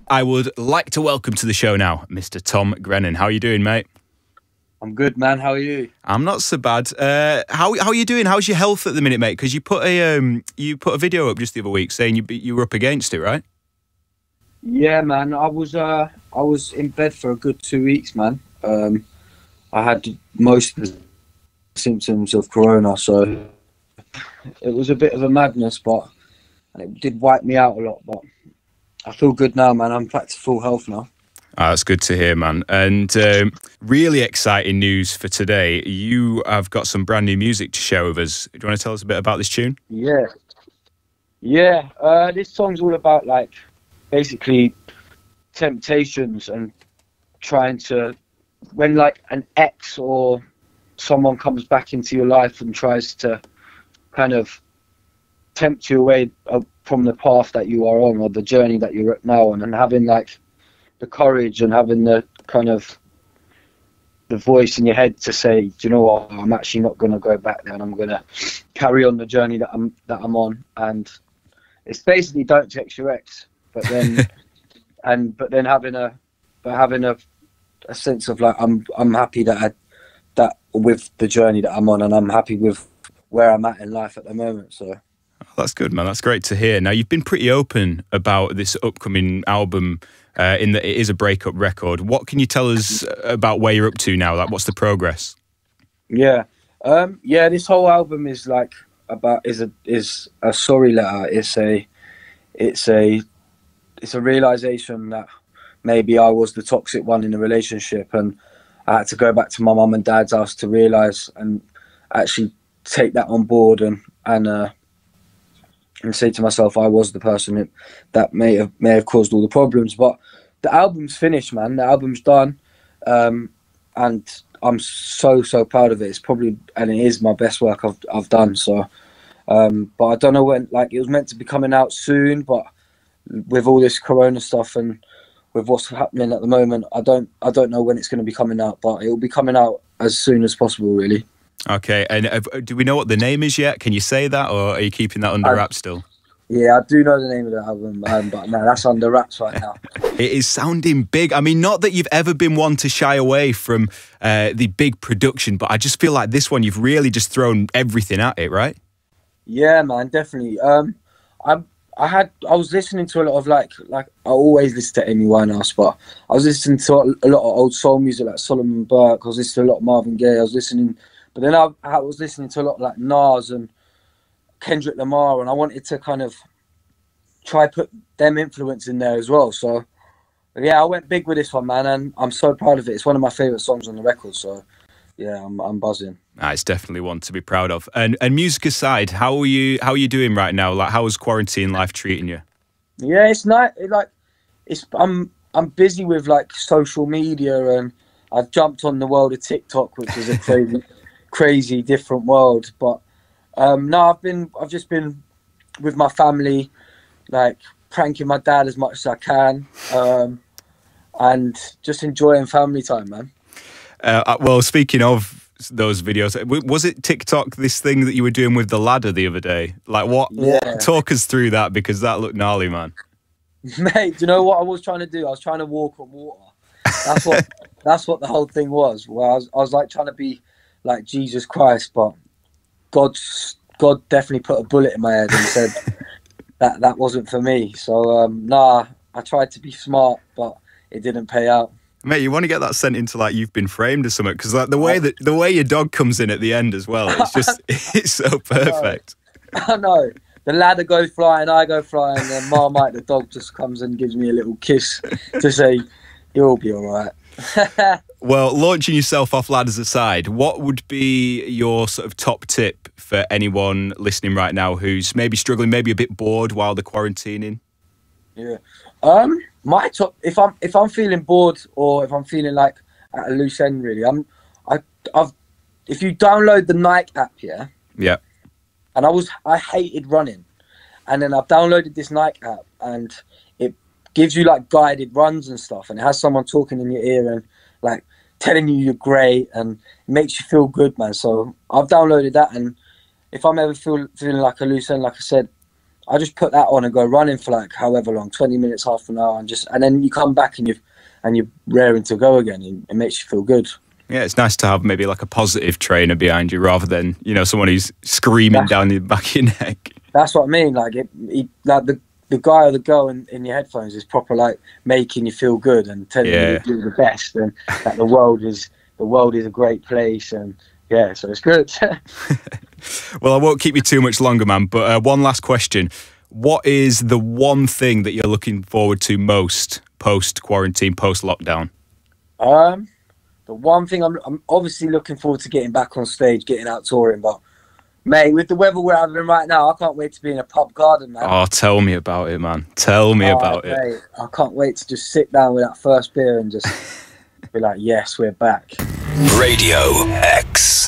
I would like to welcome to the show now, Mr. Tom Grennan. How are you doing, mate? I'm good, man. How are you? I'm not so bad. How are you doing? How's your health at the minute, mate? Because you put a video up just the other week saying you were up against it, right? Yeah, man. I was in bed for a good 2 weeks, man. I had most of the symptoms of corona, so it was a bit of a madness, but it did wipe me out a lot. But I feel good now, man. I'm back to full health now. Oh, that's good to hear, man. And really exciting news for today. You have got some brand new music to share with us. Do you want to tell us a bit about this tune? Yeah. This song's all about, like, basically temptations and trying to, when like an ex or someone comes back into your life and tries to kind of tempt you away from the path that you are on or the journey that you're at now on, and having like the courage and having the kind of the voice in your head to say, do you know what, I'm actually not going to go back there and I'm going to carry on the journey that I'm on. And it's basically don't text your ex, but then having a sense of like I'm happy that with the journey that I'm on, and I'm happy with where I'm at in life at the moment. So that's good, man. That's great to hear. Now, you've been pretty open about this upcoming album in that it is a breakup record. What can you tell us about where you're up to now? Like, what's the progress? Yeah, this whole album is like is a sorry letter. It's a realization that maybe I was the toxic one in the relationship, and I had to go back to my mum and dad's house to realize and actually take that on board and say to myself I was the person that may have caused all the problems. But the album's finished, man. The album's done, and I'm so proud of it. It's probably, and it is my best work I've done. So, but I don't know when. Like, it was meant to be coming out soon, but with all this corona stuff and with what's happening at the moment, I don't know when it's going to be coming out, but it will be coming out as soon as possible, really. Okay, and do we know what the name is yet? Can you say that, or are you keeping that under wraps still? Yeah, I do know the name of the album, but no, that's under wraps right now. It is sounding big. I mean, not that you've ever been one to shy away from the big production, but I just feel like this one, you've really just thrown everything at it, right? Yeah, man, definitely. I was listening to a lot of like I always listen to Amy Winehouse, but I was listening to a lot of old soul music like Solomon Burke. I was listening to a lot of Marvin Gaye. But then I was listening to a lot of like Nas and Kendrick Lamar, and I wanted to kind of try put them influence in there as well. So yeah, I went big with this one, man, and I'm so proud of it. It's one of my favorite songs on the record. So yeah, I'm buzzing. It's definitely one to be proud of. And music aside, how are you doing right now? Like, how is quarantine life treating you? Yeah, it's nice. I'm busy with like social media, and I've jumped on the world of TikTok, which is a crazy different world. But no, I've just been with my family, like pranking my dad as much as I can, and just enjoying family time, man. Well, speaking of those videos, was it TikTok, this thing that you were doing with the ladder the other day? Like, what? Yeah. Talk us through that, because that looked gnarly, man. Mate, do you know what I was trying to do? I was trying to walk on water. That's what the whole thing was. Well, I was like trying to be like Jesus Christ, but God definitely put a bullet in my head and said that wasn't for me. So nah, I tried to be smart, but it didn't pay out. Mate, you want to get that sent into like You've Been Framed or something, because like the way your dog comes in at the end as well, it's just it's so perfect. I know. The ladder goes flying, I go flying, and then Marmite the dog just comes and gives me a little kiss to say you'll be all right. Well, launching yourself off ladders aside, what would be your sort of top tip for anyone listening right now who's maybe struggling, maybe a bit bored while they're quarantining? Yeah. My top, if I'm feeling bored or if I'm feeling like at a loose end, really, if you download the Nike app, yeah, and I hated running, and then I've downloaded this Nike app, and it gives you like guided runs and stuff, and it has someone talking in your ear and like telling you you're great, and it makes you feel good, man. So I've downloaded that, and if I'm ever feeling like a loose end, like I said, I just put that on and go running for like however long, 20 minutes, half an hour, and then you come back and you're raring to go again. And it makes you feel good. Yeah, it's nice to have maybe like a positive trainer behind you rather than, you know, someone who's screaming down the back of your neck. That's what I mean. Like like the guy or the girl in your headphones is proper like making you feel good and telling you to do the best, and that the world is a great place, and yeah, so it's good. Well, I won't keep you too much longer, man, but one last question. What is the one thing that you're looking forward to most post-quarantine, post-lockdown? The one thing I'm obviously looking forward to getting back on stage, getting out touring, but mate, with the weather we're having right now, I can't wait to be in a pub garden, man. Oh, tell me about it, man. Tell me about it. Mate, I can't wait to just sit down with that first beer and just be like, yes, we're back. Radio X.